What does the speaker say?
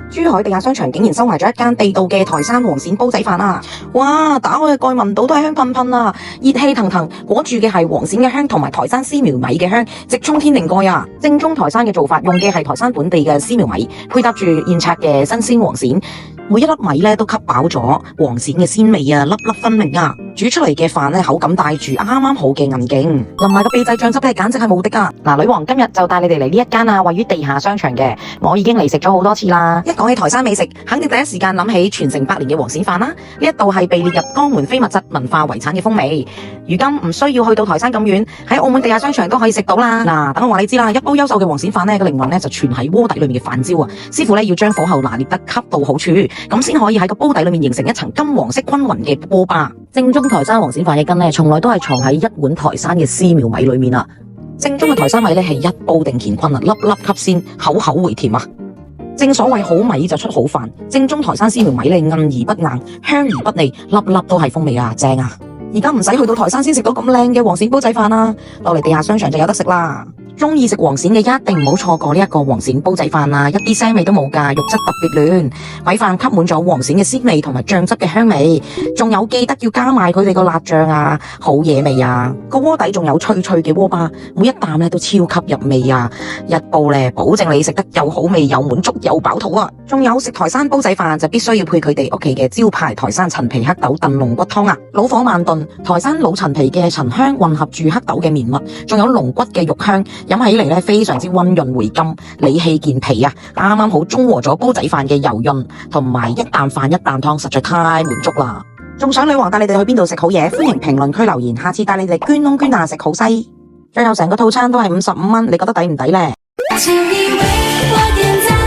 珠海地下商場竟然收埋咗一間地道嘅台山黃鱔煲仔飯啊！哇，打開個蓋聞到都係香噴噴啊，熱氣騰騰，裹住嘅係黃鱔嘅香同埋台山絲苗米嘅香，直衝天靈蓋啊！正宗台山嘅做法，用嘅係台山本地嘅絲苗米，配搭住現拆嘅新鮮黃鱔，每一粒米咧都吸飽咗黃鱔嘅鮮味啊，粒粒分明啊！煮出嚟嘅飯咧口感帶住啱啱好嘅韌勁，淋埋個秘製醬汁咧，簡直係無敵啊！嗱，女王今日就帶你哋嚟呢一間啊，位於地下商場嘅，我已經嚟食咗好多次啦。一講起台山美食，肯定第一時間諗起傳承百年嘅黃鱔飯啦。呢一道係被列入江門非物質文化遺產嘅風味，如今唔需要去到台山咁遠，喺澳門地下商場都可以食到啦。嗱，等我話你知啦，一煲優秀嘅黃鱔飯咧，個靈魂咧就存喺鍋底裏面嘅飯焦啊。師傅咧要將火候拿捏得恰到好處，咁先可以喺個煲底裏面形成一層金黃色均勻嘅鍋巴。正宗台山黃鱔飯嘅根咧，從來都係藏喺一碗台山嘅絲苗米裏面啊！正宗嘅台山米咧係一煲定乾坤啊，粒粒吸鮮，口口回甜啊！正所謂好米就出好飯，正宗台山絲苗米咧韌而不硬，香而不膩，粒粒都係風味啊，正啊！而家唔使去到台山先食到咁靚嘅黃鱔煲仔飯啦，落嚟地下商場就有得食啦。中意食黃鱔嘅一定唔好錯過呢一個黃鱔煲仔飯啊！一啲腥味都冇㗎，肉質特別嫩，米飯吸滿咗黃鱔嘅鮮味同埋醬汁嘅香味，仲有記得要加埋佢哋個辣醬啊，好惹味啊！個鍋底仲有脆脆嘅鍋巴，每一啖咧都超級入味啊！一煲咧保證你食得又好味又滿足又飽肚啊！仲有食台山煲仔飯就必須要配佢哋屋企嘅招牌台山陳皮黑豆燉龍骨湯啊！老火慢燉，台山老陳皮嘅陳香混合住黑豆嘅綿密，仲有龍骨嘅肉香。飲起嚟咧非常之溫潤回甘，理氣健脾啊！啱啱好中和咗煲仔飯嘅油潤，同埋一啖飯一啖湯，實在太滿足啦！仲想女王帶你哋去邊度食好嘢？歡迎評論區留言，下次帶你哋捐窿捐罅食好西。最後成個套餐都係55蚊，你覺得抵唔抵呢？請你為我點讚